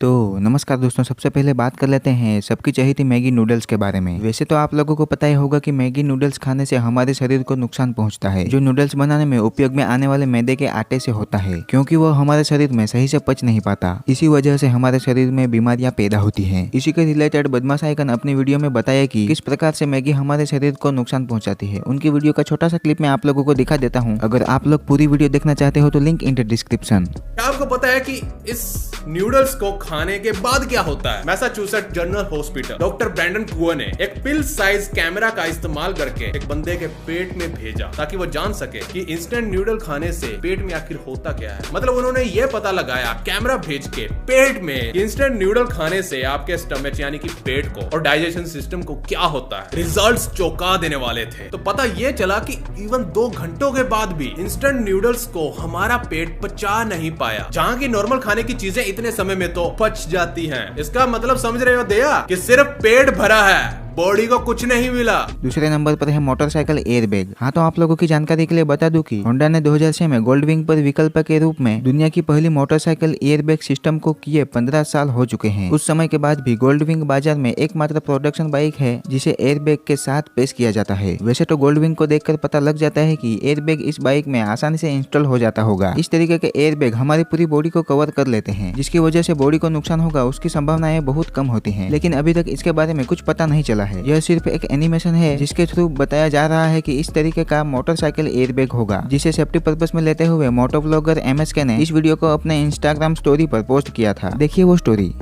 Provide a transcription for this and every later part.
तो नमस्कार दोस्तों, सबसे पहले बात कर लेते हैं सबकी चहेती मैगी नूडल्स के बारे में। वैसे तो आप लोगों को पता ही होगा कि मैगी नूडल्स खाने से हमारे शरीर को नुकसान पहुंचता है, जो नूडल्स बनाने में उपयोग में आने वाले मैदे के आटे से होता है, क्योंकि वो हमारे शरीर में सही से पच नहीं पाता। इसी वजह से हमारे शरीर में बीमारियां पैदा होती है। इसी के रिलेटेड बदमाश आइकन अपनी वीडियो में बताया कि किस प्रकार से मैगी हमारे शरीर को नुकसान पहुंचाती है। उनकी वीडियो का छोटा सा क्लिप मैं आप लोगों को दिखा देता हूँ। अगर आप लोग पूरी वीडियो देखना चाहते हो तो लिंक इन द डिस्क्रिप्शन। आपको पता है कि इस नूडल्स को खाने के बाद क्या होता है? Massachusetts General Hospital doctor Brandon कुआ ने एक पिल साइज कैमरा का इस्तेमाल करके एक बंदे के पेट में भेजा ताकि वो जान सके कि इंस्टेंट नूडल खाने से पेट में आखिर होता क्या है। मतलब उन्होंने ये पता लगाया कैमरा भेज के पेट में इंस्टेंट नूडल खाने से आपके स्टमच यानी कि पेट को और डाइजेशन सिस्टम को क्या होता है। रिजल्ट्स चौंका देने वाले थे। तो पता ये चला कि इवन 2 घंटों के बाद भी इंस्टेंट नूडल्स को हमारा पेट पचा नहीं पाया, जहाँ की नॉर्मल खाने की चीजें इतने समय में तो पच जाती हैं। इसका मतलब समझ रहे हो दया कि सिर्फ पेट भरा है, बॉडी को कुछ नहीं मिला। दूसरे नंबर पर है मोटरसाइकिल एयरबैग। हाँ, तो आप लोगों की जानकारी के लिए बता दूं कि होंडा ने 2006 में गोल्ड विंग पर विकल्प के रूप में दुनिया की पहली मोटरसाइकिल एयरबैग सिस्टम को किए 15 साल हो चुके हैं। उस समय के बाद भी गोल्ड विंग बाजार में एकमात्र प्रोडक्शन बाइक है जिसे एयरबैग के साथ पेश किया जाता है। वैसे तो गोल्ड विंग को देखकर पता लग जाता है कि एयरबैग इस बाइक में आसानी से इंस्टॉल हो जाता होगा। इस तरीके के एयरबैग हमारी पूरी बॉडी को कवर कर लेते हैं, जिसकी वजह से बॉडी को नुकसान होगा उसकी संभावनाएं बहुत कम होती है। लेकिन अभी तक इसके बारे में कुछ पता नहीं चला है। यह सिर्फ एक एनिमेशन है जिसके थ्रू बताया जा रहा है कि इस तरीके का मोटरसाइकिल एयरबैग होगा, जिसे सेफ्टी पर्पस में लेते हुए मोटो ब्लॉगर MSK ने इस वीडियो को अपने इंस्टाग्राम स्टोरी पर पोस्ट किया था। देखिए वो स्टोरी।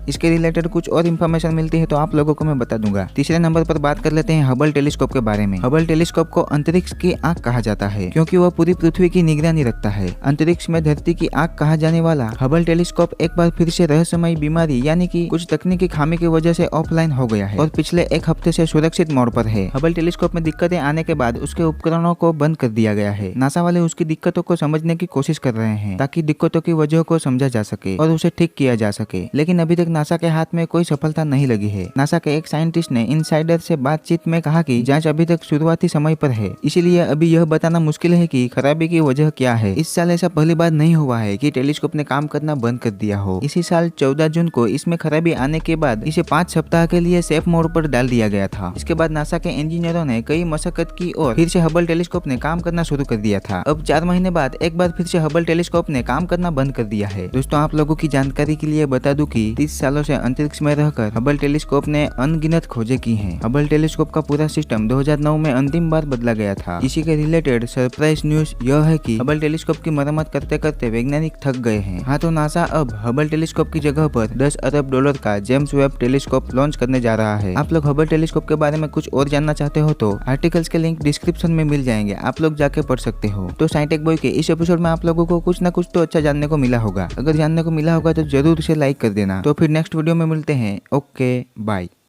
इसके रिलेटेड कुछ और इन्फॉर्मेशन मिलती है तो आप लोगों को मैं बता दूंगा। तीसरे नंबर पर बात कर लेते हैं हबल टेलीस्कोप के बारे में। हबल टेलीस्कोप को अंतरिक्ष की आंख कहा जाता है, क्योंकि वह पूरी पृथ्वी की निगरानी रखता है। अंतरिक्ष में धरती की आंख कहा जाने वाला हबल टेलीस्कोप एक बार फिर से रहस्यमयी बीमारी यानी कि कुछ तकनीकी खामी की वजह से ऑफलाइन हो गया है और पिछले एक हफ्ते से सुरक्षित मोड पर है। हबल टेलीस्कोप में दिक्कतें आने के बाद उसके उपकरणों को बंद कर दिया गया है। नासा वाले उसकी दिक्कतों को समझने की कोशिश कर रहे हैं ताकि दिक्कतों की वजह को समझा जा सके और उसे ठीक किया जा सके, लेकिन अभी तक नासा के हाथ में कोई सफलता नहीं लगी है। नासा के एक साइंटिस्ट ने इनसाइडर से बातचीत में कहा कि जांच अभी तक शुरुआती समय पर है, इसीलिए अभी यह बताना मुश्किल है कि खराबी की वजह क्या है। इस साल ऐसा पहली बार नहीं हुआ है कि टेलीस्कोप ने काम करना बंद कर दिया हो। इसी साल 14 जून को इसमें खराबी आने के बाद इसे 5 सप्ताह के लिए सेफ मोड पर डाल दिया गया था। इसके बाद नासा के इंजीनियरों ने कई मशक्कत की और फिर से हबल टेलीस्कोप ने काम करना शुरू कर दिया था। अब 4 महीने बाद एक बार फिर से हबल टेलीस्कोप ने काम करना बंद कर दिया है। दोस्तों, आप लोगों की जानकारी के लिए बता दूं कि 30 सालों से अंतरिक्ष में रहकर हबल टेलीस्कोप ने अनगिनत खोजें की हैं। हबल टेलीस्कोप का पूरा सिस्टम 2009 में अंतिम बार बदला गया था। इसी के रिलेटेड सरप्राइज न्यूज यह है कि हबल टेलीस्कोप की मरम्मत करते करते वैज्ञानिक थक गए हैं। हाँ, तो नासा अब हबल टेलीस्कोप की जगह पर $10 अरब का जेम्स वेब टेलीस्कोप लॉन्च करने जा रहा है। आप लोग हबल टेलीस्कोप के बारे में कुछ और जानना चाहते हो तो आर्टिकल्स के लिंक डिस्क्रिप्शन में मिल जाएंगे, आप लोग जाके पढ़ सकते हो। तो साइंटेक बॉय के इस एपिसोड में आप लोगों को कुछ ना कुछ तो अच्छा जानने को मिला होगा। अगर जानने को मिला होगा तो जरूर उसे लाइक कर देना। तो फिर नेक्स्ट वीडियो में मिलते हैं। Okay, bye.